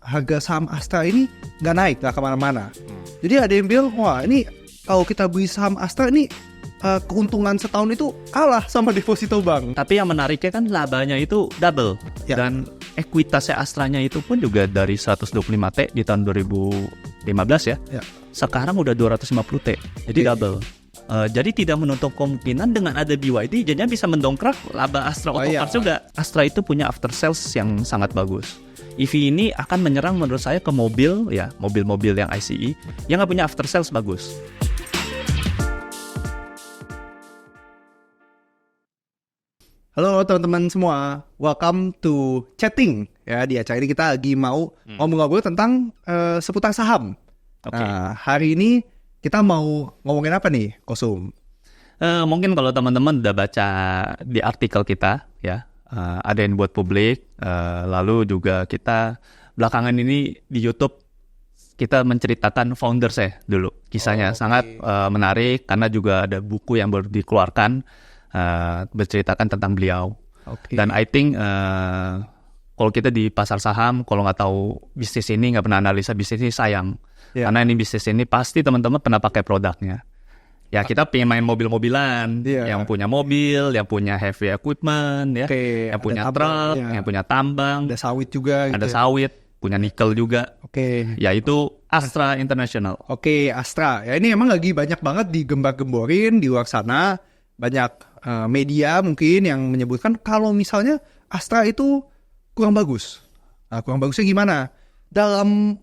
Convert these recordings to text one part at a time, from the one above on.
harga saham Astra ini nggak naik, nggak kemana-mana. Jadi ada yang bilang, wah ini kalau kita beli saham Astra ini keuntungan setahun itu kalah sama deposito bank. Tapi yang menariknya kan labanya itu double. Ya. Dan ekuitasnya Astranya itu pun juga dari 125T di tahun 2015 ya. Sekarang udah 250T. Jadi double. Jadi tidak menutup kemungkinan dengan ada BYD jadinya bisa mendongkrak laba Astra Auto Parts juga. Astra itu punya after sales yang sangat bagus. EV ini akan menyerang menurut saya ke mobil ya, mobil-mobil yang ICE yang nggak punya after sales bagus. Halo teman-teman semua, welcome to Chatting. Ya, di acara ini kita lagi mau ngobrol-ngobrol tentang seputar saham. Nah, hari ini kita mau ngomongin apa nih, Kosum? Mungkin kalau teman-teman udah baca di artikel kita ya, ada yang buat publik, lalu juga kita belakangan ini di YouTube kita menceritakan founders ya dulu. Kisahnya sangat menarik karena juga ada buku yang baru dikeluarkan berceritakan tentang beliau. Dan I think kalau kita di pasar saham, kalau nggak tahu bisnis ini, nggak pernah analisa bisnis ini, sayang. Karena ini bisnis ini pasti teman-teman pernah pakai produknya. Ya kita pengen main mobil-mobilan, yang punya mobil, yang punya heavy equipment, ya, yang punya truk, yang punya tambang, ada sawit juga, ada sawit, punya nikel juga. Yaitu Astra International. Astra. Ya ini emang lagi banyak banget digembar-gemborin di luar sana. Banyak media mungkin yang menyebutkan kalau misalnya Astra itu kurang bagus. Nah, kurang bagusnya gimana? Dalam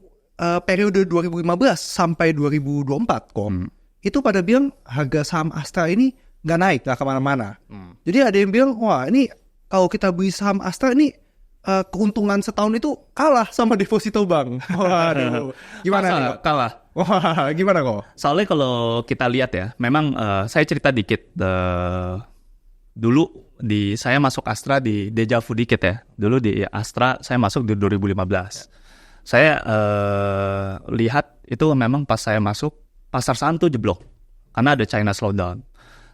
periode 2015 sampai 2024 kok, itu pada bilang harga saham Astra ini nggak naik, nggak kemana-mana. Jadi ada yang bilang, wah ini kalau kita beli saham Astra ini keuntungan setahun itu kalah sama deposito bank. Waduh, gimana nih? Kalah. Wah, gimana kok? Soalnya kalau kita lihat ya, memang saya cerita dikit. Dulu saya masuk Astra di deja vu dikit ya. Dulu di Astra saya masuk di 2015. Saya lihat itu memang pas saya masuk pasar saham tuh jeblok karena ada China slowdown.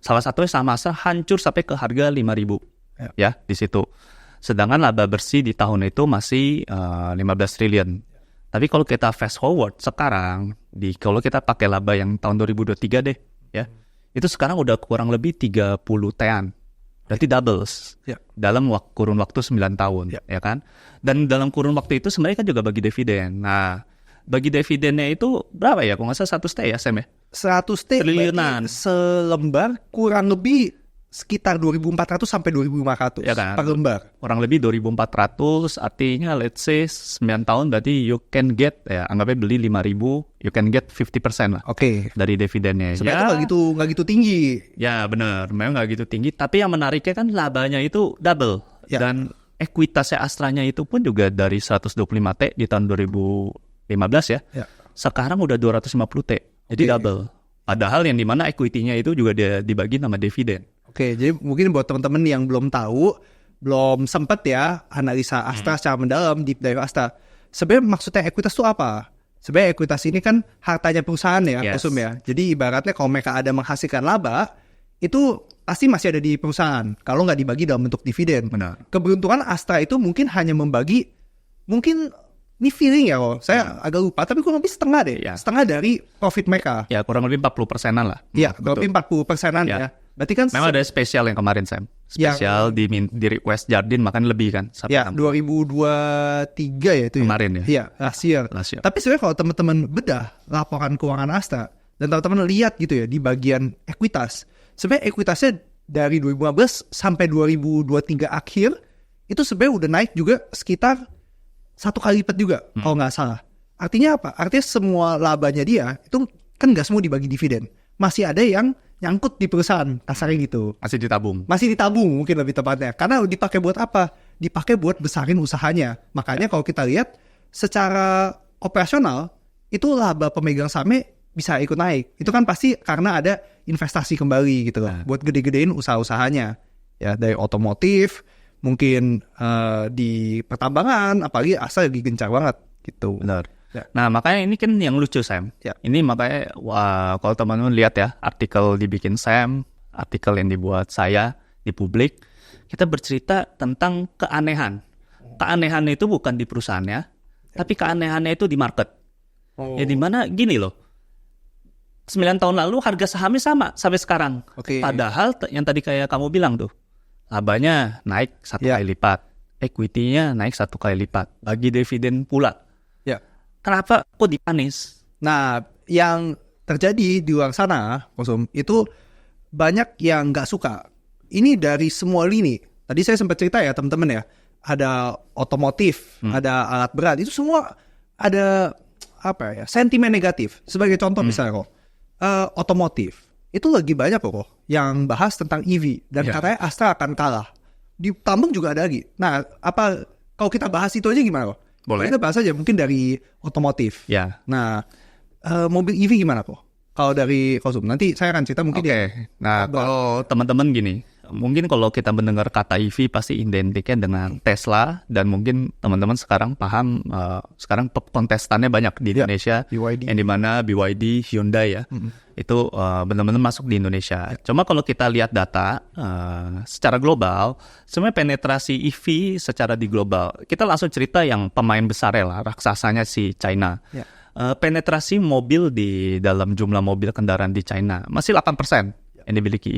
Salah satunya saham Astra hancur sampai ke harga 5.000 ya di situ. Sedangkan laba bersih di tahun itu masih 15 triliun. Tapi kalau kita fast forward sekarang, kalau kita pakai laba yang tahun 2023 deh, ya, itu sekarang udah kurang lebih 30 T-an. Berarti doubles dalam kurun waktu 9 tahun, ya kan? Dan dalam kurun waktu itu sebenarnya kan juga bagi dividen. Nah, bagi dividennya itu berapa ya? Kalau nggak salah 100 T ya, Sam ya? 100 T triliunan. Selembar kurang lebih sekitar 2.400 sampai 2.500 ya kan? Per lembar. Kurang lebih 2.400, artinya let's say 9 tahun berarti you can get, ya anggapnya beli 5.000, you can get 50% lah dari dividennya. Sebenarnya itu nggak gitu tinggi. Ya benar, memang nggak gitu tinggi. Tapi yang menariknya kan labanya itu double. Dan ekuitasnya Astranya itu pun juga dari 125T di tahun 2015 ya. Sekarang udah 250T, jadi double. Padahal yang dimana equity-nya itu juga dibagi nama dividen. Jadi mungkin buat teman-teman yang belum tahu, belum sempat ya analisa Astra secara mendalam, deep dive Astra. Sebenarnya maksudnya ekuitas itu apa? Sebenarnya ekuitas ini kan hartanya perusahaan ya, Kosum ya. Jadi ibaratnya kalau mereka ada menghasilkan laba, itu pasti masih ada di perusahaan. Kalau nggak dibagi dalam bentuk dividen. Keberuntungan Astra itu mungkin hanya membagi, mungkin ini feeling ya kok, saya agak lupa, tapi kurang lebih setengah deh. Setengah dari profit mereka. Ya kurang lebih 40%-an lah. Iya, kurang lebih 40%-an ya. Berarti kan memang ada spesial yang kemarin, Sam. Spesial di request Jardine makan lebih kan. Ya, 2023 ya itu kemarin ya. Iya, last year. Tapi sebenarnya kalau teman-teman bedah laporan keuangan Astra, dan teman-teman lihat gitu ya di bagian ekuitas, sebenarnya ekuitasnya dari 2015 sampai 2023 akhir, itu sebenarnya udah naik juga sekitar 1 kali lipat juga, kalau nggak salah. Artinya apa? Artinya semua labanya dia, itu kan nggak semua dibagi dividen. Masih ada yang nyangkut di perusahaan, kasarnya gitu. Masih ditabung mungkin lebih tepatnya. Karena dipakai buat apa? Dipakai buat besarin usahanya. Makanya kalau kita lihat, secara operasional, itu laba pemegang sahamnya bisa ikut naik. Itu kan pasti karena ada investasi kembali gitu loh. Buat gede-gedein usaha-usahanya. Ya, dari otomotif, mungkin di pertambangan, apalagi Astra lagi gencar banget gitu. Benar. Nah makanya ini kan yang lucu, Sam. Ini makanya kalau teman-teman lihat ya artikel dibikin Sam, artikel yang dibuat saya di publik, kita bercerita tentang keanehan. Keanehan itu bukan di perusahaannya, tapi keanehannya itu di market. Oh. Ya dimana gini loh, 9 tahun lalu harga sahamnya sama sampai sekarang. Oke. Padahal yang tadi kayak kamu bilang tuh, labanya naik 1 Ya. kali lipat, equity-nya naik 1 kali lipat, bagi dividen pula. Ya. Kenapa kok dipanis? Nah, yang terjadi di luar sana, Kosum, itu banyak yang nggak suka. Ini dari semua lini. Tadi saya sempat cerita ya teman-teman ya, ada otomotif, ada alat berat, itu semua ada apa ya, sentimen negatif. Sebagai contoh misalnya kok, otomotif itu lagi banyak kok yang bahas tentang EV dan katanya Astra akan kalah. Di tambang juga ada lagi. Nah, apa kalau kita bahas itu aja gimana kok? Boleh. Kita bahas aja mungkin dari otomotif. Ya. Nah, mobil EV gimana kok? Kalau dari Kosum, nanti saya akan cerita mungkin ya. Nah, kalau teman-teman gini, mungkin kalau kita mendengar kata EV pasti identiknya dengan Tesla, dan mungkin teman-teman sekarang paham, sekarang kontestannya banyak di Indonesia, BYD. yang dimana BYD, Hyundai ya, itu benar-benar masuk di Indonesia. Cuma kalau kita lihat data secara global, sebenarnya penetrasi EV secara di global, kita langsung cerita yang pemain besar ya lah, raksasanya si China. Penetrasi mobil di dalam jumlah mobil kendaraan di China masih 8% yang dimiliki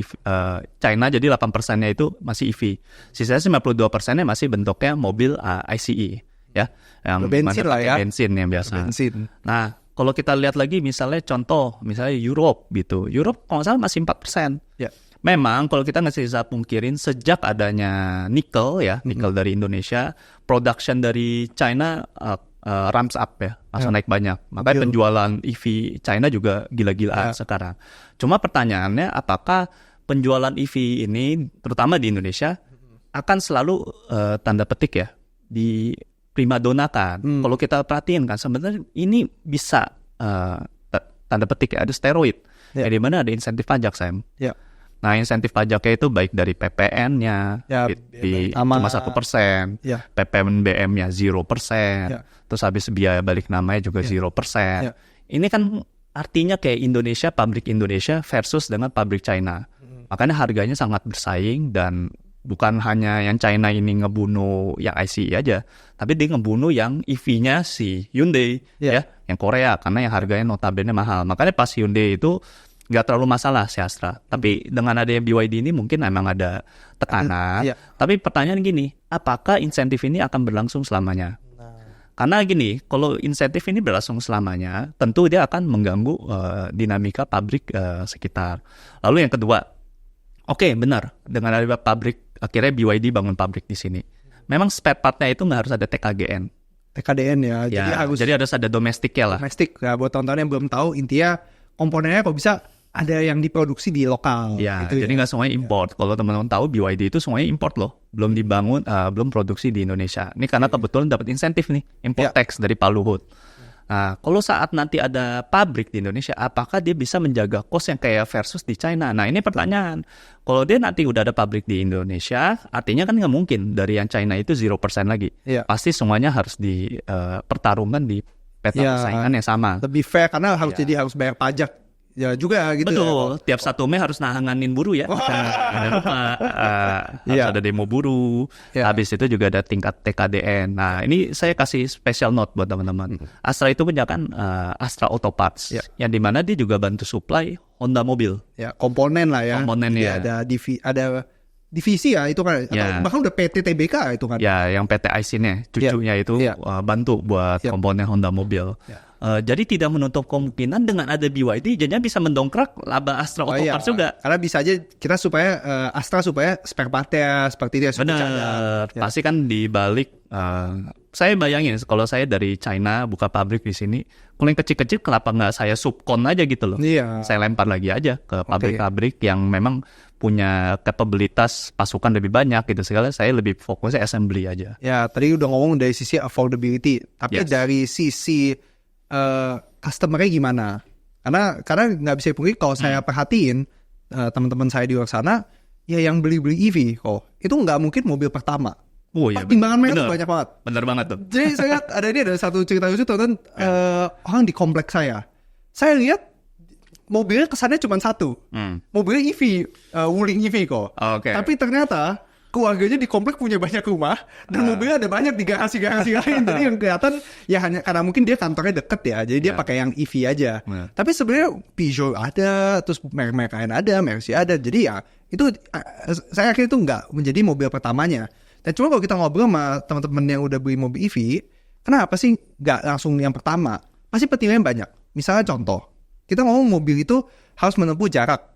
China, jadi 8%-nya itu masih EV. Sisanya 92%-nya masih bentuknya mobil ICE ya, yang bensin lah ya. bensin yang biasa. Bensin. Nah, kalau kita lihat lagi misalnya contoh, misalnya Europe gitu. Europe kalau nggak salah masih 4%. Ya. Memang kalau kita nggak bisa pungkirin sejak adanya nikel ya, nikel dari Indonesia, production dari China ramps up ya, langsung naik banyak. Makanya penjualan EV China juga gila-gilaan sekarang. Cuma pertanyaannya, apakah penjualan EV ini, terutama di Indonesia, akan selalu tanda petik ya, di primadonakan. Kalau kita perhatiin kan, sebenarnya ini bisa tanda petik ya, ada steroid. Ya, di mana ada insentif pajak, Sam. Ya. Nah, insentif pajaknya itu baik dari PPN-nya cuma 1%, PPNBM-nya 0%, terus habis biaya balik namanya juga 0%. Ini kan artinya kayak Indonesia, pabrik Indonesia versus dengan pabrik China. Makanya harganya sangat bersaing, dan bukan hanya yang China ini ngebunuh yang ICE aja, tapi dia ngebunuh yang EV-nya si Hyundai ya, yang Korea, karena yang harganya notabene mahal. Makanya pas Hyundai itu nggak terlalu masalah si Astra. Tapi dengan adanya BYD ini mungkin emang ada tekanan. Tapi pertanyaan gini, apakah insentif ini akan berlangsung selamanya? Karena gini, kalau insentif ini berlangsung selamanya, tentu dia akan mengganggu dinamika pabrik sekitar. Lalu yang kedua, oke, benar, dengan ada pabrik, akhirnya BYD bangun pabrik di sini. Memang spare part-nya itu nggak harus ada TKGN. TKDN ya, jadi harus ada domestiknya lah. Domestik, ya, buat teman-teman yang belum tahu, intinya komponennya kalau bisa ada yang diproduksi di lokal. Ya, gitu jadi nggak semuanya import. Kalau teman-teman tahu, BYD itu semuanya import loh. Belum dibangun, belum produksi di Indonesia. Ini karena kebetulan dapat insentif nih, import tax dari Pak Luhut. Nah, kalau saat nanti ada pabrik di Indonesia, apakah dia bisa menjaga cost yang kayak versus di China? Nah, ini pertanyaan. Kalau dia nanti udah ada pabrik di Indonesia, artinya kan nggak mungkin dari yang China itu 0% lagi. Pasti semuanya harus dipertarungkan di peta persaingan yang sama. Lebih fair, karena harus jadi harus bayar pajak. Ya juga gitu. Betul, tiap 1 Mei harus nanganin buruh ya. Harus ada demo buruh. Habis itu juga ada tingkat TKDN. Nah, ini saya kasih special note buat teman-teman. Astra itu punya kan Astra Auto Parts, yang dimana dia juga bantu supply Honda mobil. Ya, komponen lah ya. Komponen ya. Ada divisi ya itu kan. Bahkan udah PT TBK itu kan. Ya, yang PT Aisin-nya, cucunya itu bantu buat komponen Honda mobil. Jadi tidak menutup kemungkinan dengan ada BYD, jadinya bisa mendongkrak laba Astra Auto Parts juga. Karena bisa aja kita supaya Astra supaya spare part-nya seperti itu ya. Benar, pasti kan di balik. Saya bayangin kalau saya dari China buka pabrik di sini, kalau yang kecil-kecil kenapa nggak saya subkon aja gitu loh. Saya lempar lagi aja ke pabrik-pabrik yang memang punya kapabilitas pasukan lebih banyak gitu. Sekali saya lebih fokusnya assembly aja. Ya, tadi udah ngomong dari sisi affordability, tapi dari sisi customer-nya gimana? Karena nggak bisa dipungkiri kalau saya perhatiin teman-teman saya di luar sana, ya yang beli EV kok itu nggak mungkin mobil pertama. Pertimbangan mereka tuh banyak banget. Bener banget tuh. Jadi saya lihat ada satu cerita lucu teman-teman, orang di kompleks saya lihat mobilnya kesannya cuma satu, mobilnya EV, Wuling EV kok. Tapi ternyata keluarganya di komplek punya banyak rumah dan mobilnya ada banyak di garasi-garasi lain. Jadi yang kelihatan ya hanya karena mungkin dia kantornya deket ya, jadi dia pakai yang EV aja. Tapi sebenarnya Peugeot ada, terus merek-merek lain ada, Mercy ada. Jadi ya itu saya yakin itu nggak menjadi mobil pertamanya. Dan cuma kalau kita ngobrol sama teman-teman yang udah beli mobil EV, kenapa sih nggak langsung yang pertama? Pasti pertimbangan banyak. Misalnya contoh, kita ngomong mobil itu harus menempuh jarak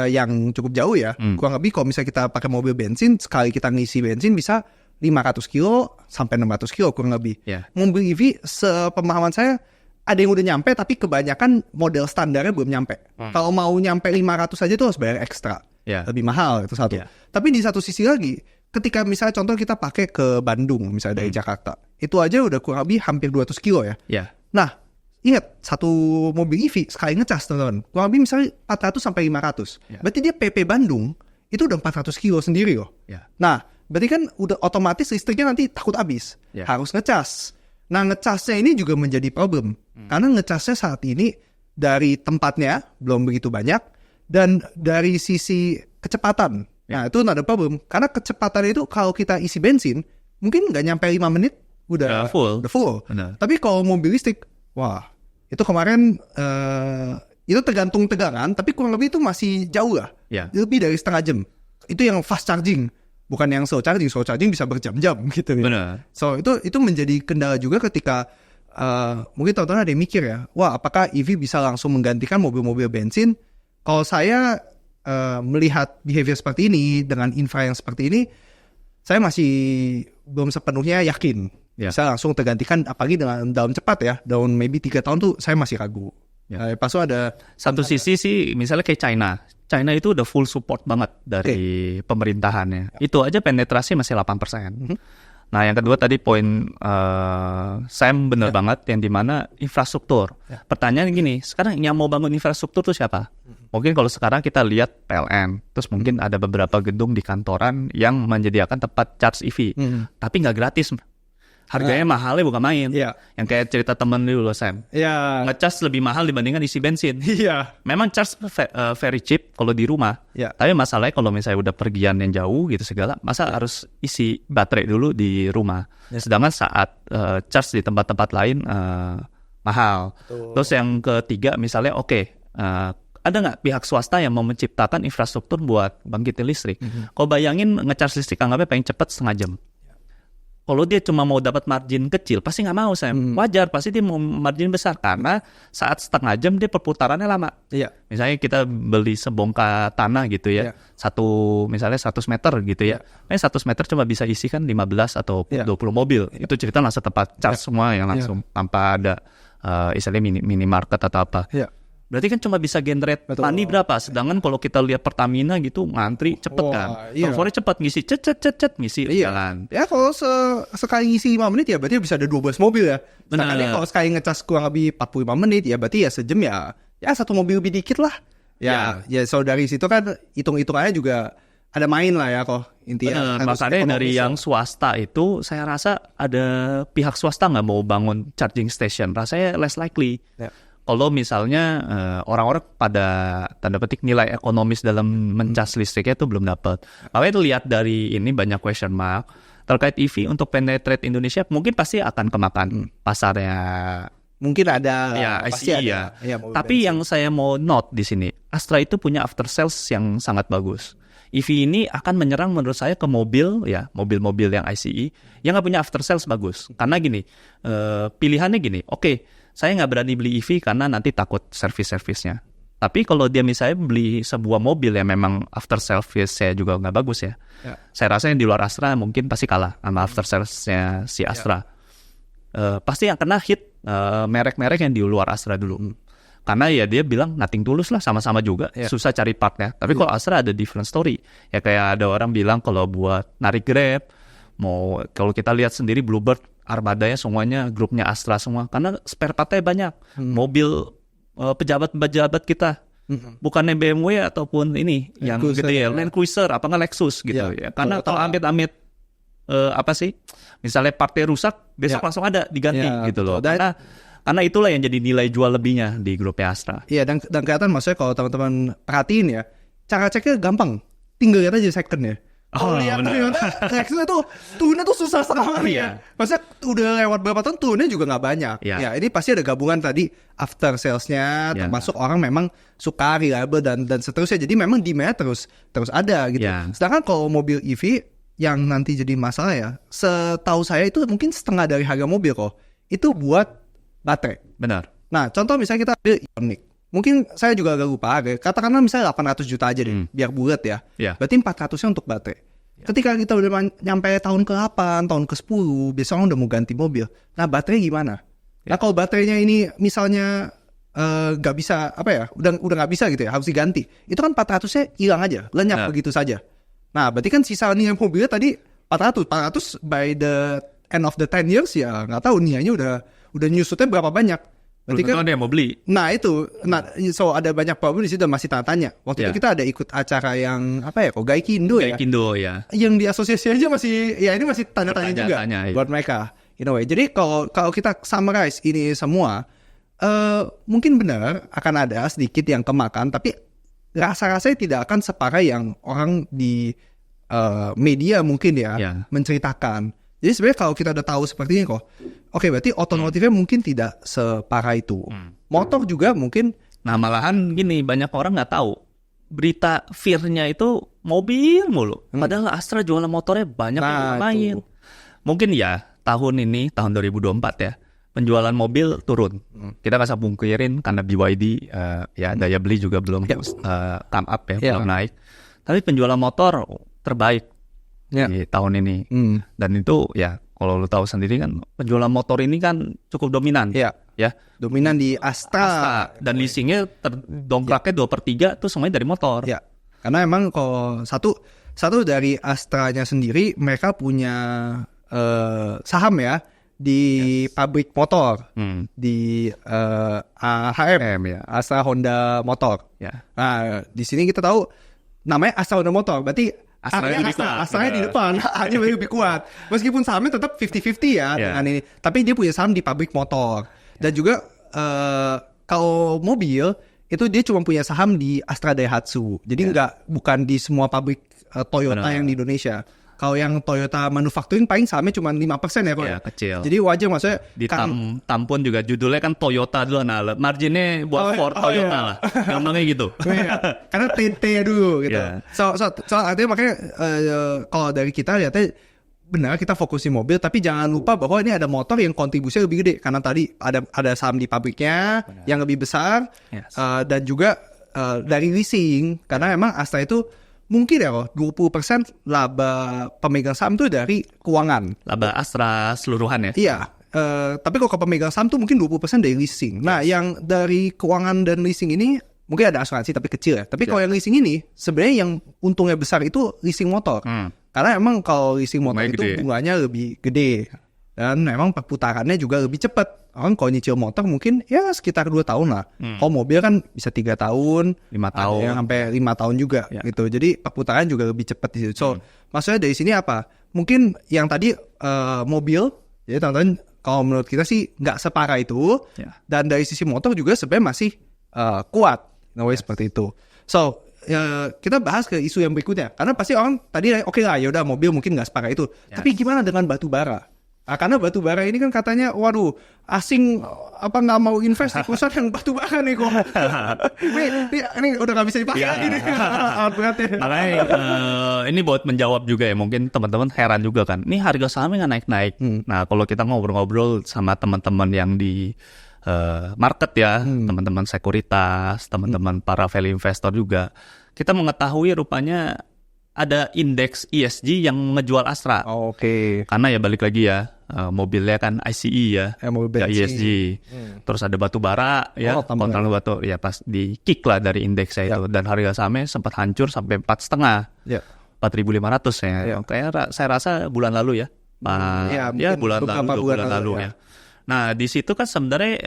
yang cukup jauh ya. Kurang lebih kalau misalnya kita pakai mobil bensin, sekali kita ngisi bensin bisa 500 kilo sampai 600 kilo kurang lebih. Mobil EV sepemahaman saya ada yang udah nyampe, tapi kebanyakan model standarnya belum nyampe. Kalau mau nyampe 500 aja tuh harus bayar ekstra. Lebih mahal itu satu. Tapi di satu sisi lagi, ketika misalnya contoh kita pakai ke Bandung misalnya dari Jakarta, itu aja udah kurang lebih hampir 200 kilo ya. Nah, ingat satu mobil EV sekali ngecas teman-teman, kurang lebih misalnya 400 sampai 500. Berarti dia PP Bandung itu udah 400 kilo sendiri loh. Nah, berarti kan udah otomatis listriknya nanti takut habis. Harus ngecas. Nah, ngecasnya ini juga menjadi problem. Karena ngecasnya saat ini dari tempatnya belum begitu banyak, dan dari sisi kecepatan. Nah, itu ada problem. Karena kecepatan itu kalau kita isi bensin, mungkin nggak nyampe 5 menit, udah full. Tapi kalau mobil listrik, wah, itu kemarin, itu tergantung tegangan, tapi kurang lebih itu masih jauh lah. Lebih dari setengah jam. Itu yang fast charging. Bukan yang slow charging. Slow charging bisa berjam-jam gitu. So, itu menjadi kendala juga ketika, mungkin teman-teman ada yang mikir ya, wah, apakah EV bisa langsung menggantikan mobil-mobil bensin? Kalau saya melihat behavior seperti ini dengan infra yang seperti ini, saya masih belum sepenuhnya yakin bisa langsung tergantikan, apalagi dalam cepat ya, dalam maybe 3 tahun tuh saya masih ragu. Pas itu ada satu sisi sih, misalnya kayak China itu udah full support banget dari pemerintahannya. Itu aja penetrasi masih 8%. Nah, yang kedua tadi poin Sam bener banget, yang dimana infrastruktur. Pertanyaan gini, sekarang yang mau bangun infrastruktur tuh siapa? Mungkin kalau sekarang kita lihat PLN, terus mungkin ada beberapa gedung di kantoran yang menyediakan tempat charge EV, tapi nggak gratis. Harganya mahalnya bukan main. Yang kayak cerita temen dulu Sam. Ngecas lebih mahal dibandingkan isi bensin. Memang charge very cheap kalau di rumah. Tapi masalahnya kalau misalnya udah pergian yang jauh gitu segala, masa harus isi baterai dulu di rumah. Sedangkan saat charge di tempat-tempat lain mahal. Terus yang ketiga misalnya ada nggak pihak swasta yang mau menciptakan infrastruktur buat bangkitin listrik? Kau bayangin ngecas listrik anggapnya paling cepat setengah jam. Kalau dia cuma mau dapat margin kecil, pasti nggak mau, Sam. Wajar, pasti dia mau margin besar. Karena saat setengah jam dia perputarannya lama. Misalnya kita beli sebongkah tanah gitu ya. Misalnya 100 meter gitu ya. 100 meter cuma bisa isi kan 15 atau 20 mobil. Itu cerita langsung tempat charge semua yang langsung tanpa ada istilahnya minimarket atau apa. Berarti kan cuma bisa generate money berapa? Sedangkan kalau kita lihat Pertamina gitu ngantri cepet kan. Teleponnya cepet ngisi cet ngisi jalan. Ya kalau sekali ngisi 5 menit ya berarti bisa ada 12 mobil ya. Sedangkan kalau sekali ngecas kurang lebih 45 menit ya berarti ya sejam ya satu mobil lebih dikit lah. Ya so dari situ kan hitung-hitungannya juga ada main lah ya kok intinya. Makanya dari yang swasta itu saya rasa ada pihak swasta nggak mau bangun charging station. Rasanya less likely. Kalau misalnya orang-orang pada tanda petik nilai ekonomis dalam mencas listriknya itu belum dapat. Makanya itu lihat dari ini banyak question mark terkait EV untuk penetrate Indonesia, mungkin pasti akan kemakan pasarnya. Mungkin ada pasti ada. Tapi yang saya mau note di sini, Astra itu punya after sales yang sangat bagus. EV ini akan menyerang menurut saya ke mobil-mobil yang ICE yang nggak punya after sales bagus. Karena gini, pilihannya gini, saya nggak berani beli EV karena nanti takut servis-servisnya. Tapi kalau dia misalnya beli sebuah mobil yang memang after service-nya juga nggak bagus ya. Saya rasa yang di luar Astra mungkin pasti kalah sama after service-nya si Astra. Pasti yang kena hit merek-merek yang di luar Astra dulu. Karena ya dia bilang nothing tulus lah, sama-sama juga. Susah cari partnya. Tapi kalau Astra ada different story. Ya kayak ada orang bilang kalau buat narik Grab, kalau kita lihat sendiri Bluebird, armadanya semuanya grupnya Astra semua, karena spare partnya banyak. Mobil pejabat-pejabat kita, bukannya BMW ataupun ini Land yang Cruiser, gede ya, Land Cruiser apa nggak Lexus gitu ya. Karena kalau amit-amit misalnya partnya rusak, besok langsung ada diganti gitu loh. Karena itulah yang jadi nilai jual lebihnya di grupnya Astra. Iya, dan kelihatan maksudnya kalau teman-teman perhatiin ya, cara ceknya gampang, tinggal lihat aja second ya. Kalau lihat ternyata reaksinya tuh turunnya tuh susah sekali ya. Maksudnya udah lewat berapa tahun turunnya juga nggak banyak. Ya ini pasti ada gabungan tadi after salesnya, termasuk orang memang suka reliable dan seterusnya. Jadi memang demand terus ada gitu. Sedangkan kalau mobil EV yang nanti jadi masalah ya, setahu saya itu mungkin setengah dari harga mobil kok. Itu buat baterai. Benar. Nah contoh misalnya kita ambil Ioniq. Mungkin saya juga agak lupa, katakanlah misalnya 800 juta aja deh, biar bulat ya. Berarti 400-nya untuk baterai. Ketika kita udah nyampe tahun ke-8, tahun ke-10, biasanya orang udah mau ganti mobil. Nah baterai gimana? Nah kalau baterainya ini misalnya nggak bisa, udah nggak bisa gitu ya, harus diganti. Itu kan 400-nya hilang aja, lenyap begitu saja. Nah berarti kan sisa nilai mobilnya tadi 400 by the end of the 10 years ya nggak tahu nilainya udah nyusutnya berapa banyak. Berarti kan ada yang mau beli. Nah itu, so ada banyak problem di situ masih tanda tanya. Waktu itu kita ada ikut acara yang Gaikindo ya. Gaikindo ya. Yang di asosiasi aja masih, ya ini masih tanda tanya juga buat mereka. Jadi kalau kita summarize ini semua, mungkin benar akan ada sedikit yang kemakan, tapi rasa-rasanya tidak akan separah yang orang di media mungkin ya menceritakan. Jadi sebenarnya kalau kita udah tahu seperti ini kok, oke berarti otomotifnya mungkin tidak separah itu. Motor juga mungkin. Nah malahan gini, banyak orang nggak tahu berita fear-nya itu mobil mulu. Padahal Astra jualan motornya banyak yang lain. Mungkin ya tahun ini, tahun 2024 ya, penjualan mobil turun. Kita nggak bisa pungkirin karena BYD ya daya beli juga belum come up ya, belum naik. Tapi penjualan motor terbaik di tahun ini. Dan itu ya kalau lu tahu sendiri kan penjualan motor ini kan cukup dominan. Ya. Dominan di Astra. Dan leasingnya dongkraknya 2/3 tuh semuanya dari motor. Ya. Karena emang kalau satu dari Astranya sendiri mereka punya saham ya di pabrik motor di AHM ya, Astra Honda Motor. Nah di sini kita tahu namanya Astra Honda Motor, berarti Astranya di depan, hanya lebih kuat. Meskipun sahamnya tetap 50-50 ya dengan ini, tapi dia punya saham di pabrik motor. Dan juga kalau mobil itu dia cuma punya saham di Astra Daihatsu. Jadi bukan di semua pabrik Toyota yang di Indonesia. Kalau yang Toyota manufacturing paling sahamnya cuma 5% ya kok. Kecil. Jadi wajar maksudnya. Di tampon juga judulnya kan Toyota dulu, nah marginnya buat Ford Toyota lah. Gampangnya gitu. Karena TT dulu gitu. So artinya makanya kalau dari kita lihatnya benar kita fokusin mobil, tapi jangan lupa bahwa ini ada motor yang kontribusinya lebih gede. Karena tadi ada saham di pabriknya yang lebih besar. Dan juga dari leasing. Karena emang Astra itu mungkin ya 20% laba pemegang saham tuh dari keuangan. Laba Astra seluruhan ya? Iya. Tapi kalau ke pemegang saham tuh mungkin 20% dari leasing. Nah yang dari keuangan dan leasing ini mungkin ada asuransi tapi kecil ya. Tapi kalau yang leasing ini sebenarnya yang untungnya besar itu leasing motor. Karena emang kalau leasing motor itu bunganya lebih gede. Dan memang perputarannya juga lebih cepat. Orang kalau nyicil motor mungkin ya sekitar 2 tahun lah. Kalau mobil kan bisa 3 tahun, 5 tahun, yang sampai 5 tahun juga gitu. Jadi perputaran juga lebih cepat di situ. So maksudnya dari sini apa? Mungkin yang tadi mobil, jadi teman-teman kalau menurut kita sih nggak separah itu. Dan dari sisi motor juga sebenarnya masih kuat, seperti itu. So kita bahas ke isu yang berikutnya. Karena pasti orang tadi oke lah ya udah mobil mungkin nggak separah itu. Tapi gimana dengan batu bara? Karena batu bara ini kan katanya, waduh, asing nggak mau invest di perusahaan yang batu bara nih kok. ini udah nggak bisa dipakai lagi nih. Makanya ini buat menjawab juga ya, mungkin teman-teman heran juga kan. Ini harga sahamnya nggak naik-naik. Nah kalau kita ngobrol-ngobrol sama teman-teman yang di market ya, teman-teman sekuritas, teman-teman para value investor juga, kita mengetahui rupanya ada indeks ESG yang ngejual Astra. Karena ya balik lagi ya, mobilnya kan ICE ya, ESG. Terus ada batu bara ya, kontrak batu ya, pas di kick lah dari indeksnya itu. Dan harga sahamnya sempat hancur sampai 4,5, 4.500 ya. Kayak saya rasa bulan lalu ya. Bulan lalu ya. Nah di situ kan sebenarnya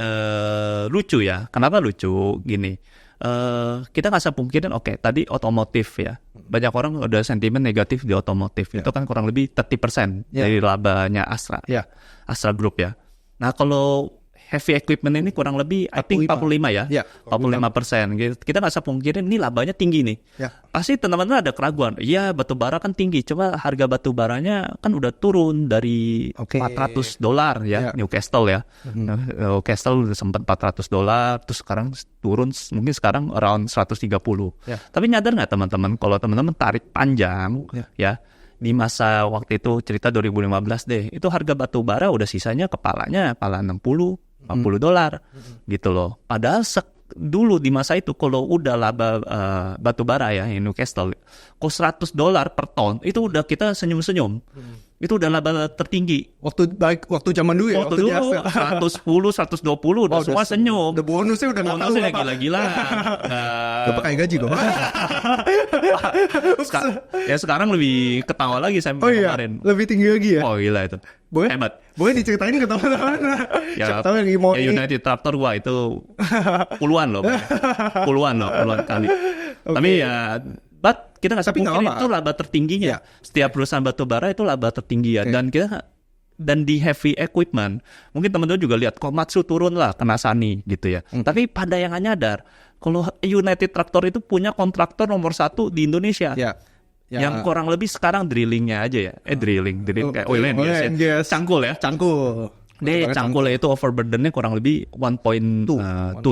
lucu ya. Kenapa lucu? Gini. Kita nggak bisa pungkirin, tadi otomotif ya. Banyak orang udah sentimen negatif di otomotif. Itu kan kurang lebih 30% dari labanya Astra. Astra Group ya. Nah kalau heavy equipment ini kurang lebih I think 45 ya. Ya, 45%. Kita nggak bisa pungkirin ini labanya tinggi nih. Ya. Pasti teman-teman ada keraguan. Iya, batu bara kan tinggi. Coba harga batu baranya kan udah turun dari $400 ya, Newcastle ya. Newcastle udah sempat $400, terus sekarang turun mungkin sekarang around 130. Ya. Tapi nyadar nggak teman-teman kalau teman-teman tarik panjang ya di masa waktu itu cerita 2015 deh, itu harga batu bara udah sisanya kepala $60-$40 gitu loh. Padahal dulu di masa itu kalau udah laba batu bara ya Newcastle, kok $100 per ton itu udah kita senyum-senyum. Itu udah laba tertinggi. Waktu zaman dulu ya. Waktu dulu 110, 120 udah semua senyum. Udah bonusnya udah nggak tahu. Bonusnya gila-gila. Gak pakai gaji kok. Ya sekarang lebih ketawa lagi saya kemarin. Lebih tinggi lagi ya. Oh gila itu. Hebat. Boleh diceritain ke teman-teman. Ya, tahu yang mau United Tractor gua itu puluhan kali. Tapi ya kita nggak pungkiri itu laba tertingginya. Setiap perusahaan batu bara itu laba tertinggi ya. Dan di heavy equipment, mungkin teman-teman juga lihat Komatsu turun lah, kena Sani gitu ya. Tapi pada yang nggak nyadar, kalau United Tractor itu punya kontraktor nomor 1 di Indonesia. Yang kurang lebih sekarang drillingnya aja ya. Drilling kayak oil and gas ya. Cangkul ya. Cangkulnya itu overburdennya kurang lebih 1.2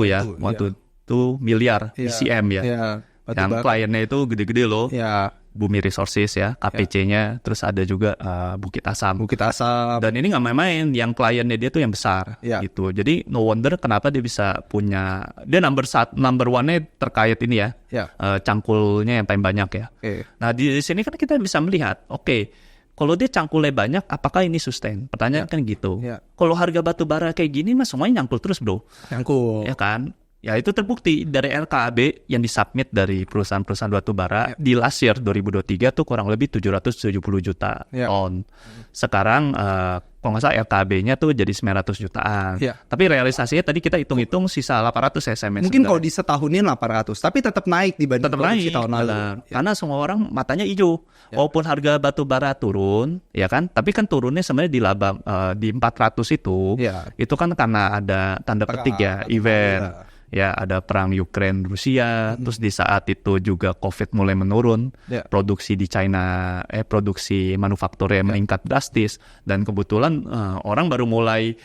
ya. 1.2 miliar BCM ya. Yang kliennya itu gede-gede loh. Bumi Resources ya, KPC-nya, terus ada juga Bukit Asam. Dan ini nggak main-main, yang kliennya dia tuh yang besar gitu. Jadi no wonder kenapa dia bisa punya, dia number one-nya terkait ini ya, cangkulnya yang paling banyak ya. Nah di sini kan kita bisa melihat, kalau dia cangkulnya banyak, apakah ini sustain? Pertanyaan kan gitu. Kalau harga batu bara kayak gini mah semuanya nyangkul terus bro. Nyangkul. Ya kan? Ya itu terbukti dari LKAB yang disubmit dari perusahaan-perusahaan batu bara di last year 2023 tuh kurang lebih 770 juta ton. Sekarang kalau nggak salah LKAB-nya tuh jadi 900 jutaan. Tapi realisasinya tadi kita hitung-hitung sisa 800 SMS. Mungkin kalau disetahunin 800, tapi tetap naik dibanding produksi tahun lalu. Karena semua orang matanya hijau. Walaupun harga batu bara turun, ya kan? Tapi kan turunnya sebenarnya di laba di 400 itu kan karena ada tanda petik ya, event. Ya ada perang Ukraine Rusia, terus di saat itu juga COVID mulai menurun, produksi di China, produksi manufakturnya meningkat drastis, dan kebetulan orang baru mulai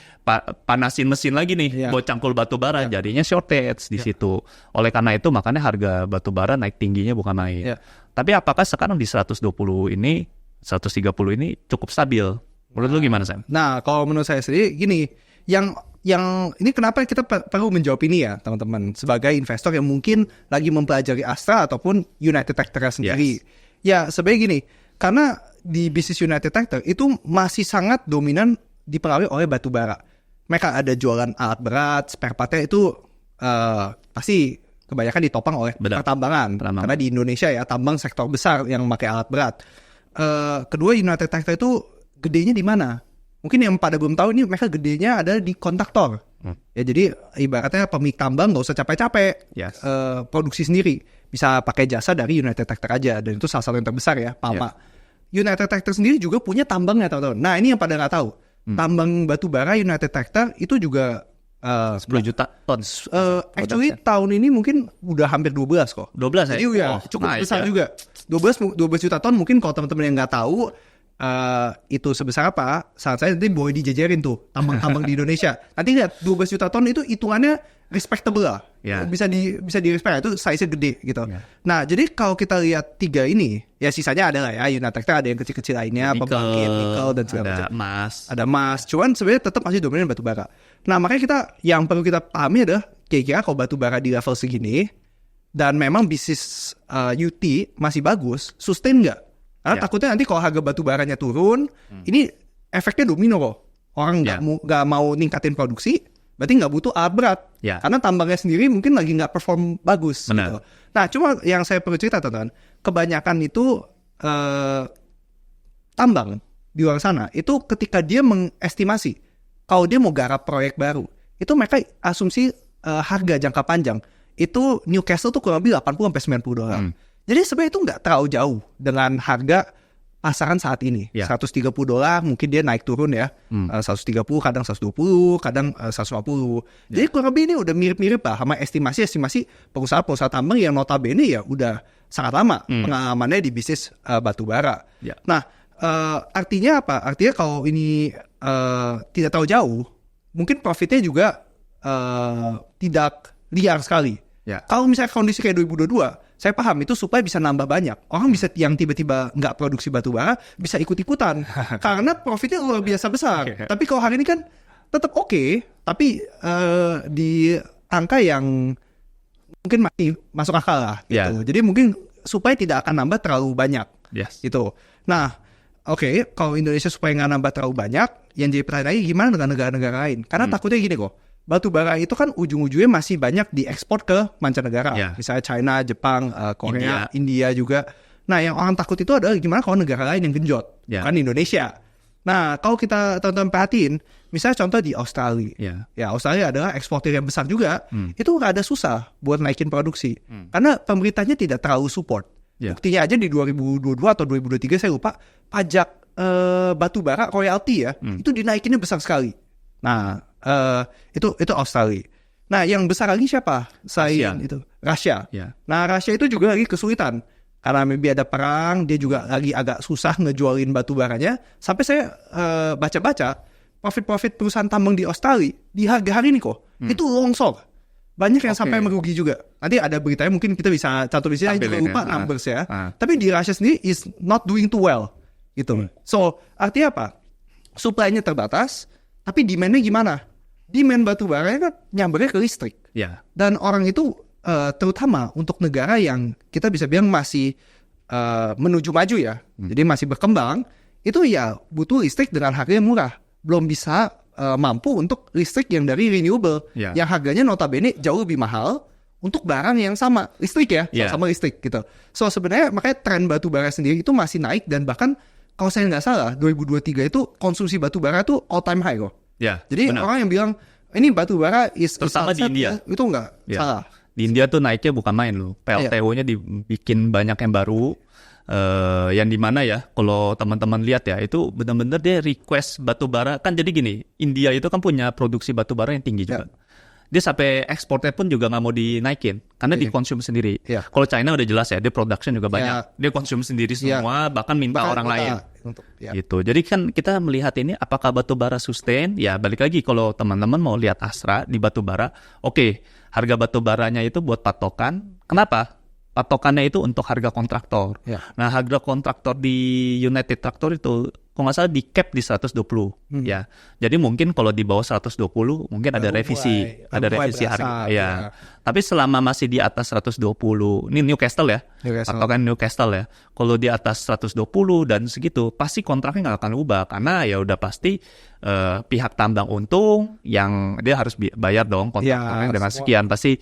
panasin mesin lagi nih buat cangkul batu bara, jadinya shortage di situ. Oleh karena itu makanya harga batu bara naik tingginya bukan naik. Tapi apakah sekarang di 130 ini, 130 ini cukup stabil? Menurut lu gimana Sam? Nah kalau menurut saya sendiri gini, yang ini kenapa kita perlu menjawab ini ya teman-teman sebagai investor yang mungkin lagi mempelajari Astra ataupun United Tractor sendiri. Ya sebenarnya gini, karena di bisnis United Tractor itu masih sangat dominan dipengaruhi oleh batu bara. Mereka ada jualan alat berat, spare partnya itu pasti kebanyakan ditopang oleh pertambangan. Karena di Indonesia ya tambang sektor besar yang memakai alat berat. Kedua United Tractor itu gedenya di mana? Mungkin yang pada belum tahu ini mereka gedenya ada di kontraktor. Ya jadi ibaratnya pemilik tambang nggak usah capek-capek produksi sendiri, bisa pakai jasa dari United Tractor aja, dan itu salah satu yang terbesar ya, PAMA. United Tractor sendiri juga punya tambangnya teman-teman. Nah ini yang pada nggak tahu, tambang batu bara United Tractor itu juga 10 juta ton. Actually tahun ini mungkin udah hampir 12 kok. 12 ya? Jadi cukup besar juga. 12 juta ton mungkin kalau teman-teman yang nggak tahu. Itu sebesar apa? Saat saya nanti boleh dijajarin tuh tambang-tambang di Indonesia. Nanti lihat 12 juta ton itu hitungannya respectable lah. Bisa di respect, itu size-nya gede gitu. Nah, jadi kalau kita lihat 3 ini, ya sisanya ada lah ya, United Tractor ada yang kecil-kecil lainnya, pembangkit, nikel dan segala macam. Ada emas. Cuman sebenarnya tetap masih dominan batu bara. Nah, makanya yang perlu kita pahami adalah kira-kira kalau batu bara di level segini dan memang bisnis UT masih bagus, sustain nggak? Karena takutnya nanti kalau harga batu baranya turun, ini efeknya domino kok. Orang nggak mau ningkatin produksi, berarti nggak butuh alat berat. Karena tambangnya sendiri mungkin lagi nggak perform bagus. Gitu. Nah, cuma yang saya perlu cerita teman-teman, kebanyakan itu tambang di luar sana, itu ketika dia mengestimasi, kalau dia mau garap proyek baru, itu mereka asumsi harga jangka panjang, itu Newcastle tuh kurang lebih $80-90. Jadi sebenarnya itu nggak terlalu jauh dengan harga pasaran saat ini. Ya. $130 mungkin dia naik turun ya. 130, kadang 120, kadang 150. Jadi kurang lebih ini udah mirip-mirip lah sama estimasi pengusaha-pengusaha tambang yang notabene ya udah sangat lama pengalamannya di bisnis batu bara. Ya. Nah, artinya apa? Artinya kalau ini tidak terlalu jauh, mungkin profitnya juga tidak liar sekali. Ya. Kalau misalnya kondisi kayak 2022, saya paham itu supaya bisa nambah banyak. Orang bisa yang tiba-tiba nggak produksi batu bara bisa ikut-ikutan karena profitnya luar biasa besar. Tapi kalau hari ini kan tetap oke, tapi di angka yang mungkin masih masuk akal lah gitu. Jadi mungkin supaya tidak akan nambah terlalu banyak gitu. Nah, oke, kalau Indonesia supaya nggak nambah terlalu banyak, yang jadi pertanyaan gimana dengan negara-negara lain? Karena takutnya gini kok. Batu bara itu kan ujung-ujungnya masih banyak diekspor ke mancanegara. Misalnya China, Jepang, Korea, India juga. Nah, yang orang takut itu adalah gimana kalau negara lain yang genjot, bukan Indonesia. Nah, kalau kita teman-teman perhatiin, misalnya contoh di Australia. Ya, Australia adalah eksportir yang besar juga. Itu nggak ada susah buat naikin produksi. Karena pemerintahnya tidak terlalu support. Buktinya aja di 2022 atau 2023, saya lupa, pajak batu bara royalty ya, itu dinaikinnya besar sekali. Nah, itu Australia. Nah, yang besar lagi siapa? Selain itu Rusia. Nah, Rusia itu juga lagi kesulitan karena maybe ada perang, dia juga lagi agak susah ngejualin batu baranya. Sampai saya baca-baca profit perusahaan tambang di Australia di harga hari ini kok itu longsor. Banyak yang sampai merugi juga. Nanti ada beritanya mungkin kita bisa catat di sini, juga lupa numbers ya. Tapi di Rusia sendiri is not doing too well gitu. So, artinya apa? Supply-nya terbatas, tapi demand-nya gimana? Demand batu bara kan nyambernya ke listrik. Dan orang itu terutama untuk negara yang kita bisa bilang masih menuju maju ya. Jadi masih berkembang, itu ya butuh listrik dengan harga yang murah. Belum bisa mampu untuk listrik yang dari renewable yang harganya notabene jauh lebih mahal untuk barang yang sama listrik ya, sama listrik gitu. So sebenarnya makanya tren batu bara sendiri itu masih naik, dan bahkan kalau saya nggak salah 2023 itu konsumsi batu bara itu all time high kok. Jadi orang yang bilang ini batu bara terutama di India itu nggak salah. Di India tuh naiknya bukan main loh. PLTU-nya dibikin banyak yang baru. Yang dimana ya, kalau teman-teman lihat ya, itu benar-benar dia request batu bara. Kan jadi gini, India itu kan punya produksi batu bara yang tinggi juga. Dia sampai ekspornya pun juga nggak mau dinaikin karena dikonsum sendiri. Kalau China udah jelas ya, dia production juga banyak. Dia konsum sendiri semua, bahkan minta orang lain. Gitu. Jadi kan kita melihat ini apakah batu bara sustain? Ya balik lagi, kalau teman-teman mau lihat Astra di batu bara, oke, harga batu baranya itu buat patokan. Kenapa? Patokannya itu untuk harga kontraktor. Nah, harga kontraktor di United Tractor itu kalau nggak salah di cap di 120 ya. Jadi mungkin kalau di bawah 120 mungkin ada revisi, harga ya. Tapi selama masih di atas 120, ini Newcastle ya. Patokan Newcastle ya. Kalau di atas 120 dan segitu, pasti kontraknya nggak akan ubah karena ya udah pasti pihak tambang untung, yang dia harus bayar dong kontraktornya dengan sekian, pasti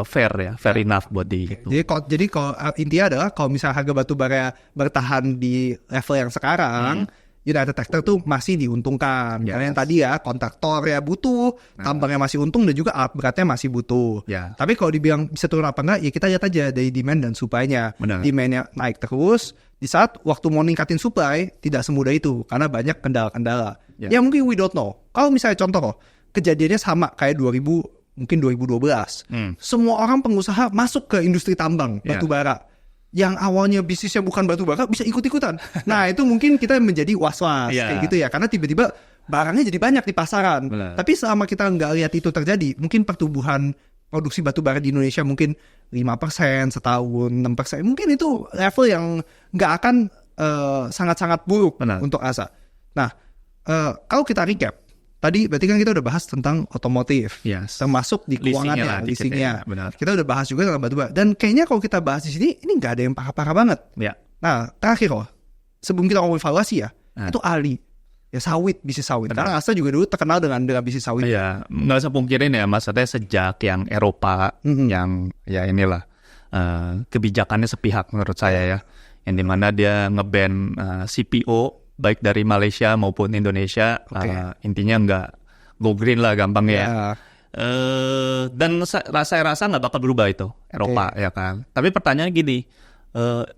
fair enough buat di itu. Jadi kalau intinya adalah kalau misalnya harga batu bara bertahan di level yang sekarang, United Tractor tuh masih diuntungkan. Karena yang tadi ya, kontraktor ya butuh, tambangnya masih untung, dan juga alat beratnya masih butuh. Tapi kalau dibilang bisa turun apa enggak, ya kita lihat aja dari demand dan supply-nya. Demand-nya naik terus, di saat waktu mau ningkatin supply, tidak semudah itu, karena banyak kendala-kendala. Ya mungkin we don't know. Kalau misalnya contoh, kejadiannya sama kayak 2012. Semua orang pengusaha masuk ke industri tambang, batu bara. Yang awalnya bisnisnya bukan batu bara bisa ikut-ikutan. Nah, itu mungkin kita menjadi was-was kayak gitu ya, karena tiba-tiba barangnya jadi banyak di pasaran. Tapi selama kita nggak lihat itu terjadi, mungkin pertumbuhan produksi batu bara di Indonesia mungkin 5% setahun, 6%. Mungkin itu level yang nggak akan sangat-sangat buruk untuk ASA. Nah, kalau kita recap, tadi berarti kan kita udah bahas tentang otomotif, termasuk di keuangannya, leasingnya. Kita udah bahas juga tentang batubara. Dan kayaknya kalau kita bahas di sini, ini nggak ada yang parah-parah banget. Nah, terakhir sebelum kita ngomong evaluasi ya, itu ahli. Ya bisnis sawit. Karena Astra juga dulu terkenal dengan bisnis sawit. Iya, nggak usah pungkirin ya, maksudnya sejak yang Eropa, yang ya inilah kebijakannya sepihak menurut saya ya, yang dimana dia nge-ban CPO baik dari Malaysia maupun Indonesia, intinya nggak go green lah gampangnya ya. Dan saya rasa nggak bakal berubah itu Eropa ya kan. Tapi pertanyaannya gini,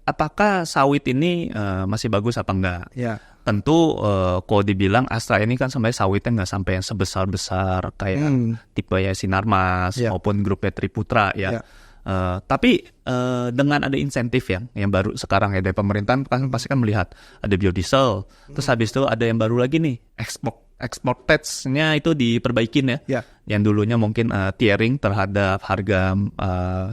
apakah sawit ini masih bagus apa enggak? Ya. Tentu kalau dibilang Astra ini kan sebenarnya sawitnya nggak sampai yang sebesar-besar kayak tipe ya Sinarmas maupun grupnya Triputra ya. Tapi dengan ada insentif yang baru sekarang ya dari pemerintahan kan pasti kan melihat ada biodiesel, terus habis itu ada yang baru lagi nih export tax-nya itu diperbaikin ya. Yang dulunya mungkin tiering terhadap harga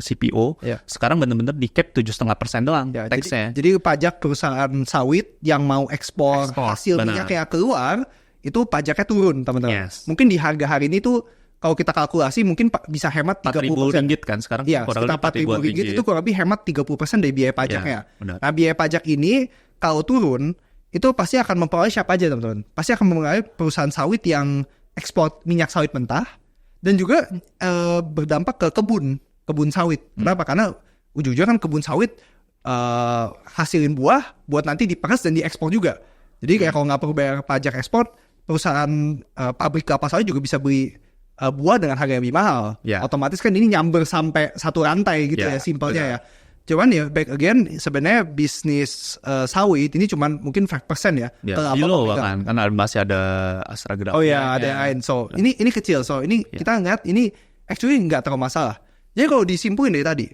CPO, sekarang benar-benar di cap 7,5% doang tax-nya. Jadi pajak perusahaan sawit yang mau ekspor hasil minyak yang keluar itu pajaknya turun teman-teman. Mungkin di harga hari ini tuh kalau kita kalkulasi mungkin bisa hemat 30%. Ringgit kan sekarang. Iya, sekitar 4.000 ringgit itu kurang lebih hemat 30% dari biaya pajaknya. Nah, biaya pajak ini kalau turun itu pasti akan mempengaruhi siapa aja teman-teman. Pasti akan mempengaruhi perusahaan sawit yang ekspor minyak sawit mentah dan juga berdampak ke kebun sawit. Kenapa? Karena ujung-ujungnya kan kebun sawit hasilin buah buat nanti diperas dan diekspor juga. Jadi kayak kalau nggak perlu bayar pajak ekspor, perusahaan pabrik kelapa sawit juga bisa beli buah dengan harga yang lebih mahal. Otomatis kan ini nyamber sampai satu rantai gitu ya simpelnya ya. Cuman ya back again sebenarnya bisnis sawit ini cuman mungkin 5% ya. Kilo bahkan karena masih ada Astra Grafia. Oh ya ada yang lain. So ini kecil. So ini kita lihat ini actually nggak terlalu masalah. Jadi kalau disimpulin dari tadi,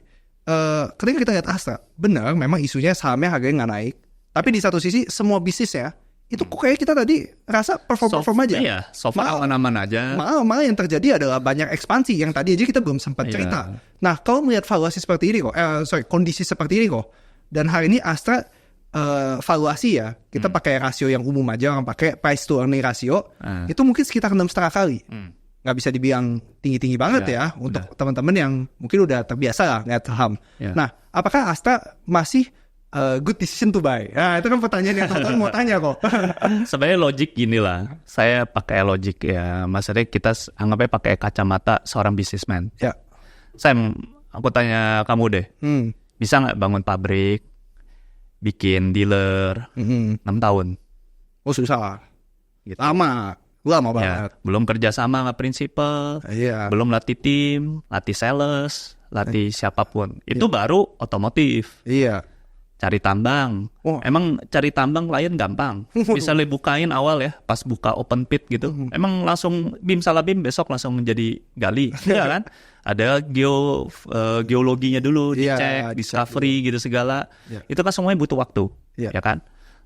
ketika kita lihat Astra, benar memang isunya sahamnya harganya nggak naik. Tapi di satu sisi semua bisnis ya itu kok kayak kita tadi rasa perform aja. Iya, so far aman-aman aja. Malah yang terjadi adalah banyak ekspansi yang tadi aja kita belum sempat cerita. Nah, kalau melihat valuasi seperti ini kok, kondisi seperti ini kok, dan hari ini Astra valuasi ya, kita pakai rasio yang umum aja, orang pakai price to earning ratio, itu mungkin sekitar 6,5 kali. Nggak bisa dibilang tinggi-tinggi banget ya, untuk teman-teman yang mungkin udah terbiasa lah lihat saham. Nah, apakah Astra masih good decision to buy? Nah, itu kan pertanyaan yang teman-teman mau tanya kok. Sebenarnya logik gini lah. Saya pakai logik ya. Maksudnya kita anggapnya pakai kacamata seorang businessman. Sam, aku tanya kamu deh. Bisa nggak bangun pabrik, bikin dealer 6 tahun? Oh susah. Gitu. Lama banget. Belum kerja sama sama prinsipal. Belum latih tim, latih sales, latih siapapun. Itu baru otomotif. Cari tambang. Emang cari tambang klien gampang. Misalnya bukain awal ya, pas buka open pit gitu. Emang langsung bim salah bim besok langsung jadi gali. Iya kan? Ada geologinya dulu dicek, discovery gitu segala. Itu kan semuanya butuh waktu. Ya kan?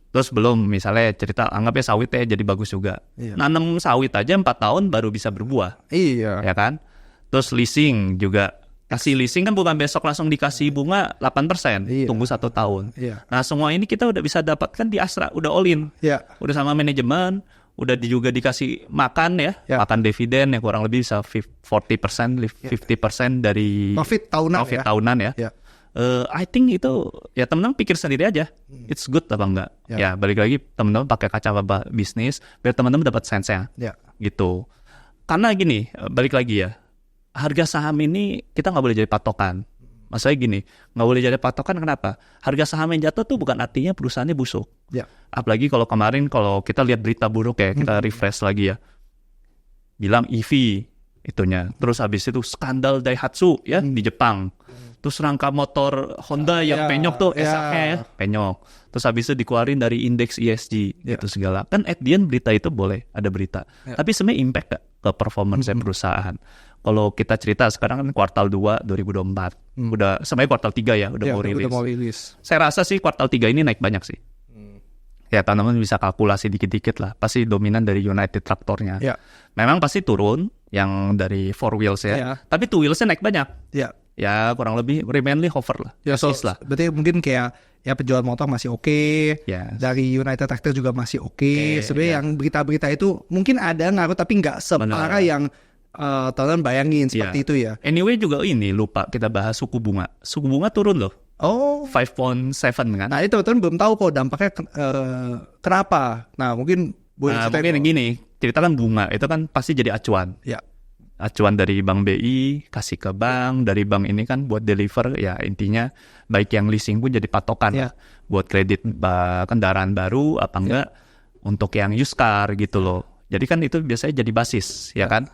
Terus belum misalnya cerita anggapnya sawitnya jadi bagus juga. Nanam sawit aja 4 tahun baru bisa berbuah. Ya kan? Terus leasing juga. Kasih leasing kan bukan besok langsung dikasih bunga 8%, tunggu 1 tahun. Nah semua ini kita udah bisa dapatkan di Astra, udah all in. Udah sama manajemen, udah juga dikasih makan ya, makan dividen yang kurang lebih bisa 40%, 50% dari profit tahunan ya. I think itu ya teman-teman pikir sendiri aja, it's good apa enggak. Ya balik lagi teman-teman pakai kacamata bisnis biar teman-teman dapat sense-nya. Gitu. Karena gini, balik lagi ya. Harga saham ini kita nggak boleh jadi patokan. Maksudnya gini, nggak boleh jadi patokan kenapa? Harga saham yang jatuh tuh bukan artinya perusahaannya busuk. Apalagi kalau kemarin kalau kita lihat berita buruk ya, kita refresh lagi ya. Bilang EV itunya. Terus habis itu skandal Daihatsu ya di Jepang. Terus rangka motor Honda yang penyok tuh, SAE ya, penyok. Terus habis itu dikeluarin dari indeks ESG gitu segala. Kan at the end berita itu boleh ada berita. Tapi sebenarnya impact gak ke performance perusahaan? Kalau kita cerita sekarang kan kuartal 2 2024. Udah sebenarnya kuartal 3 ya udah mau rilis. Saya rasa sih kuartal 3 ini naik banyak sih. Ya teman-teman bisa kalkulasi dikit-dikit lah. Pasti dominan dari United Traktornya. Memang pasti turun yang dari 4 wheels ya. Tapi 2 wheelsnya naik banyak. Ya kurang lebih remainly hover lah. Berarti mungkin kayak ya penjualan motor masih oke. Dari United Tractor juga masih oke. Sebenarnya yang berita-berita itu mungkin ada ngaruh tapi nggak separah yang teman-teman bayangin seperti itu ya. Anyway juga ini lupa kita bahas suku bunga. Suku bunga turun loh. 5.7 kan. Nah itu teman-teman belum tahu kok dampaknya kenapa. Nah mungkin mungkin gini, ceritakan bunga itu kan pasti jadi acuan. Acuan dari Bank BI kasih ke bank, dari bank ini kan buat deliver ya intinya baik yang leasing pun jadi patokan buat kredit kendaraan baru apa enggak untuk yang used car gitu loh. Jadi kan itu biasanya jadi basis ya kan.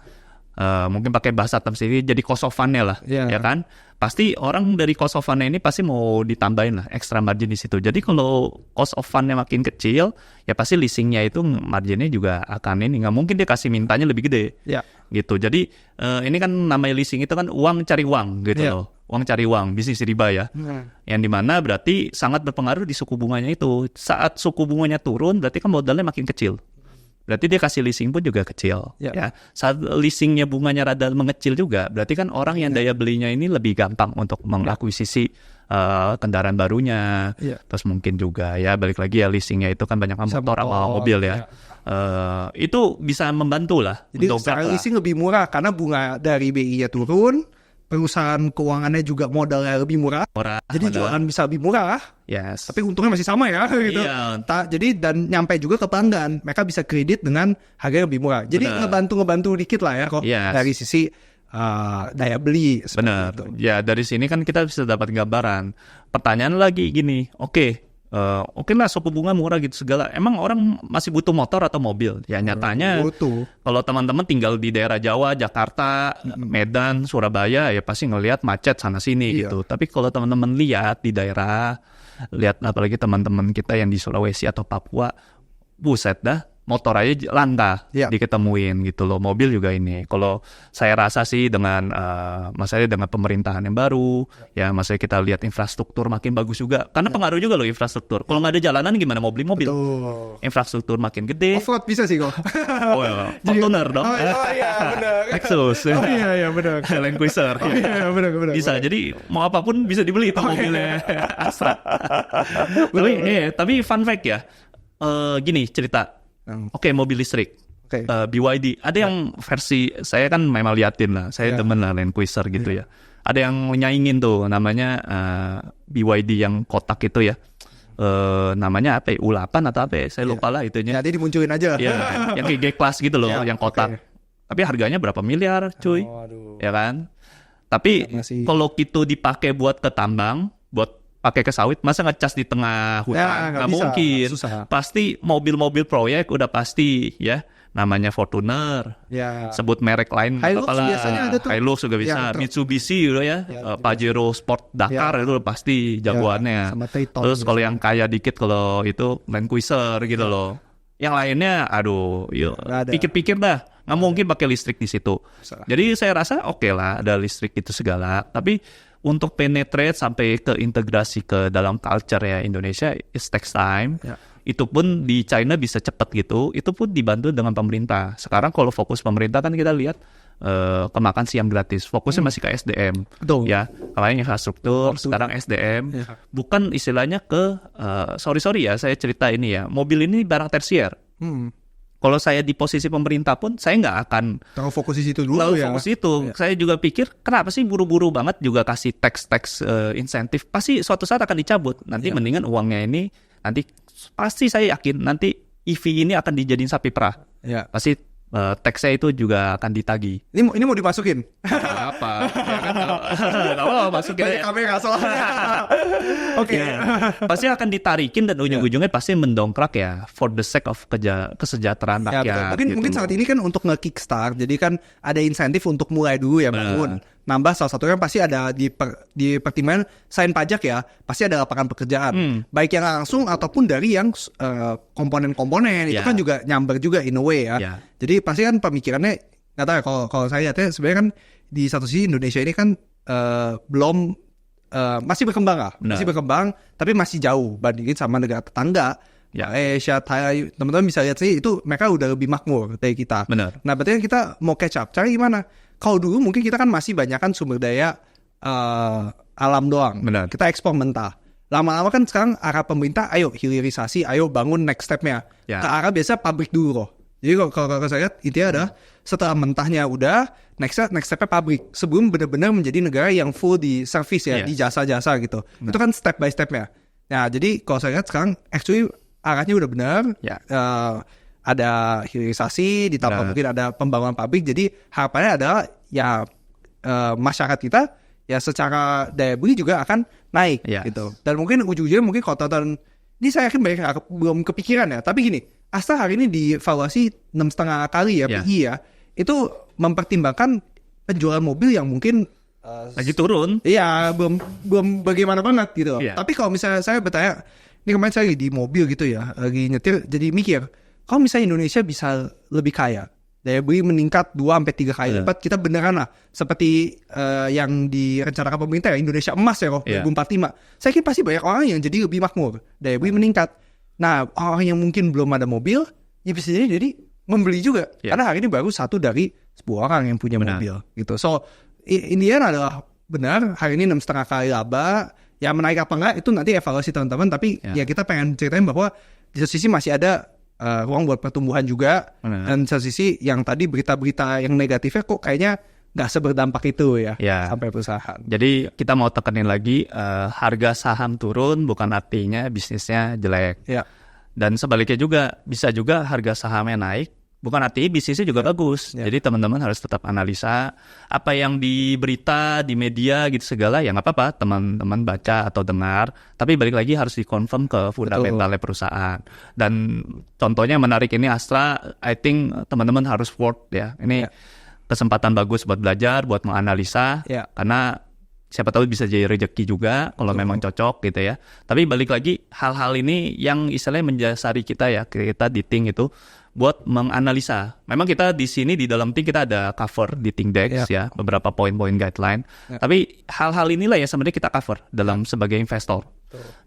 mungkin pakai bahasa sendiri jadi cost of fund-nya lah, Yeah. ya kan? Pasti orang dari cost of fund-nya ini pasti mau ditambahin lah extra margin di situ. Jadi kalau cost of fund-nya makin kecil, ya pasti leasing-nya itu marginnya juga akan ini, nggak mungkin dia kasih mintanya lebih gede, Ya. gitu. Jadi ini kan namanya leasing itu kan uang cari uang gitu Yeah. loh, uang cari uang, bisnis riba ya. Yang dimana berarti sangat berpengaruh di suku bunganya itu. Saat suku bunganya turun, berarti kan modalnya makin kecil. Berarti dia kasih leasing pun juga kecil. Ya. Ya. Saat leasingnya bunganya rada mengecil juga, berarti kan orang yang daya belinya ini lebih gampang untuk mengakuisisi kendaraan barunya. Ya. Terus mungkin juga ya balik lagi ya leasingnya itu kan banyak Bisa motor sama motor, mobil ya. Itu bisa membantu lah. Jadi mendongkrak secara lah. leasing lebih murah karena bunga dari BI-nya turun, perusahaan keuangannya juga modalnya lebih murah. Jadi jualan bisa lebih murah, Yes. tapi untungnya masih sama ya gitu. Iya. Jadi dan nyampe juga ke pelanggan, mereka bisa kredit dengan harga yang lebih murah. Jadi Benar. ngebantu dikit lah ya kok Yes. dari sisi daya beli. seperti Benar. itu. Ya dari sini kan kita bisa dapat gambaran. Pertanyaan lagi gini, oke lah suku bunga murah gitu segala. Emang orang masih butuh motor atau mobil? Ya nyatanya Butuh. kalau teman-teman tinggal di daerah Jawa, Jakarta, Medan, Surabaya ya pasti ngelihat macet sana sini Iya. gitu. Tapi kalau teman-teman lihat di daerah, lihat apalagi teman-teman kita yang di Sulawesi atau Papua, buset dah. Motor aja langka Iya. diketemuin gitu loh, mobil juga ini. Kalau saya rasa sih dengan maksudnya dengan pemerintahan yang baru, ya maksudnya kita lihat infrastruktur makin bagus juga. Karena pengaruh juga loh infrastruktur. Kalau nggak ada jalanan gimana mau beli mobil? Tuh. Infrastruktur makin gede. Offroad bisa sih kok. Oh ya, Fortuner dong. Oh iya benar. Lexus. Oh iya benar. Land Cruiser. Oh iya benar. Bisa, jadi mau apapun bisa dibeli itu mobilnya Astra. Tapi fun fact ya, gini cerita. Oke, mobil listrik. Oke. BYD. Ada yang versi, saya kan memang liatin lah, saya demen lah Land Cruiser gitu ya. Ada yang nyaingin tuh, namanya BYD yang kotak itu ya. Namanya apa ya? U8 atau apa ya? Saya lupa lah itunya. Jadi dimunculin aja. Ya, yang kayak G-Class gitu loh, Ya, yang kotak. oke. Tapi harganya berapa miliar, cuy? Waduh. Ya kan? Tapi Masih- kalau itu dipakai buat ke tambang, buat pakai ke sawit, masa ngecas di tengah Ya, hutan? nggak Nggak bisa, mungkin. susah. Pasti mobil-mobil proyek udah pasti ya. Namanya Fortuner. Ya. Sebut merek lain Hilux apalah. biasanya ada tuh. Hilux juga bisa. Ya, betul. Mitsubishi gitu ya. Pajero Sport Dakar itu pasti jagoannya. sama Triton Terus kalau biasanya. yang kaya dikit kalau itu Land Cruiser gitu loh. Yang lainnya aduh, yuk Nggak ada. pikir-pikir dah. Nggak mungkin pakai listrik di situ. Bisa. Jadi saya rasa oke lah ada listrik itu segala. Tapi untuk penetrate sampai ke integrasi ke dalam culture ya Indonesia, it takes time. Ya. Itu pun di China bisa cepat gitu. Itu pun dibantu dengan pemerintah. Sekarang kalau fokus pemerintah kan kita lihat kemakan siang gratis. Fokusnya masih ke SDM. Betul. Ya, kemarin infrastruktur, sekarang SDM. Ya. Bukan istilahnya ke sorry ya, saya cerita ini ya. Mobil ini barang tersier. Kalau saya di posisi pemerintah pun saya nggak akan Terlalu fokus di situ dulu lalu ya. fokus itu. Saya juga pikir kenapa sih buru-buru banget juga kasih tax insentif. Pasti suatu saat akan dicabut. Nanti mendingan uangnya ini nanti pasti saya yakin nanti EV ini akan dijadiin sapi perah. Ya. Pasti tax-nya itu juga akan ditagih. Ini mau dimasukin. Apa? Ya kan, nggak apa-apa, masukin Banyak aja. kamera soalnya. Oke. Ya, pasti akan ditarikin dan ujung-ujungnya pasti mendongkrak ya for the sake of kesejahteraan Ya, rakyat. betul. Mungkin gitu saat loh. ini kan untuk nge-kickstart, jadi kan ada insentif untuk mulai dulu ya bangun. Nambah salah satunya pasti ada di pertimbangan selain pajak ya, pasti ada lapangan pekerjaan. Baik yang langsung ataupun dari yang komponen-komponen itu Ya. kan juga nyamber juga in a way ya. Ya. Jadi pasti kan pemikirannya nggak tahu ya, kalau saya lihatnya sebenarnya kan di satu sisi Indonesia ini kan belum masih berkembang lah, Benar. masih berkembang tapi masih jauh bandingin sama negara tetangga. Ya. Malaysia, Thailand, teman-teman bisa lihat sih itu mereka udah lebih makmur dari kita. Benar. Nah, berarti kan kita mau catch up. Cara gimana? Kalau dulu mungkin kita kan masih banyak kan sumber daya alam doang. Benar. Kita ekspor mentah. Lama-lama kan sekarang arah pemerintah, ayo hilirisasi, ayo bangun next step-nya. Ya. Ke arah biasa pabrik dulu loh. Jadi kalau saya lihat intinya ada setelah mentahnya udah, next step-nya pabrik. Sebelum benar-benar menjadi negara yang full di service ya, Yes. di jasa-jasa gitu. Itu kan step by step-nya. Nah, jadi kalau saya lihat sekarang actually arahnya udah benar. Ya. Ada hilirisasi, ditambah Benar. mungkin ada pembangunan pabrik. Jadi harapannya adalah ya masyarakat kita ya secara daya beli juga akan naik Yes. gitu. Dan mungkin ujung-ujungnya mungkin kalau tonton ini saya yakin banyak yang belum kepikiran ya. Tapi gini, Astra hari ini dievaluasi 6,5 kali ya Ya. PI ya. itu mempertimbangkan penjualan mobil yang mungkin lagi turun. iya belum bagaimana banget gitu. Iya. Tapi kalau misalnya saya bertanya, ini kemarin saya lagi di mobil gitu ya, lagi nyetir, jadi mikir, kalau misalnya Indonesia bisa lebih kaya, daya beli meningkat 2-3 kali lipat, kita beneran lah seperti yang direncanakan pemerintah ya, Indonesia emas ya kok 2045. Saya kira pasti banyak orang yang jadi lebih makmur, daya beli meningkat. Nah, orang yang mungkin belum ada mobil, ya bisa jadi membeli juga. Karena hari ini baru 1 dari 10 orang yang punya mobil gitu. So, in the end adalah benar, hari ini 6,5 kali laba. Ya menaik apa enggak itu nanti evaluasi teman-teman. Tapi ya kita pengen ceritain bahwa di satu sisi masih ada ruang buat pertumbuhan juga. Dan di satu sisi yang tadi berita-berita yang negatifnya kok kayaknya nggak seberdampak itu ya sampai perusahaan. Jadi kita mau tekenin lagi, harga saham turun bukan artinya bisnisnya jelek. Dan sebaliknya juga, bisa juga harga sahamnya naik, bukan artinya bisnisnya juga bagus. Jadi teman-teman harus tetap analisa apa yang di berita, di media gitu segala, ya nggak apa-apa teman-teman baca atau dengar. Tapi balik lagi harus dikonfirm ke fundamentalnya perusahaan. Dan contohnya menarik ini Astra, I think teman-teman harus work ya. Ini kesempatan bagus buat belajar, buat menganalisa, karena siapa tahu bisa jadi rezeki juga kalau memang cocok gitu ya. Tapi balik lagi, hal-hal ini yang istilahnya menjasari kita ya, kita di Think itu buat menganalisa. Memang kita di sini di dalam Think kita ada cover di Think Dex ya, beberapa poin-poin guideline. Tapi hal-hal inilah yang sebenarnya kita cover dalam sebagai investor.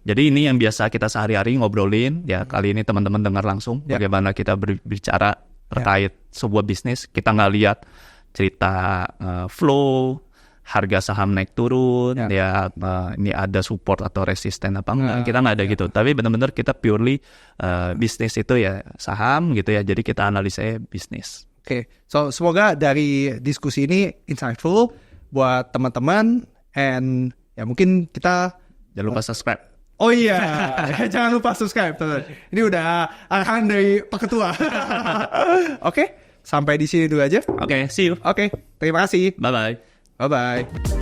Jadi ini yang biasa kita sehari-hari ngobrolin ya. Kali ini teman-teman dengar langsung bagaimana kita berbicara terkait sebuah bisnis. Kita nggak lihat cerita flow, harga saham naik turun, ini ada support atau resisten apa enggak, kita nggak ada gitu. Tapi benar-benar kita purely bisnis itu ya saham gitu ya, jadi kita analisanya bisnis. Oke, so semoga dari diskusi ini insightful buat teman-teman, and ya mungkin kita jangan lupa subscribe. Oh iya, jangan lupa subscribe. Ini udah arahan dari Pak Ketua. Oke, sampai di sini dulu aja. Oke, see you. Oke, terima kasih. Bye-bye. Bye-bye.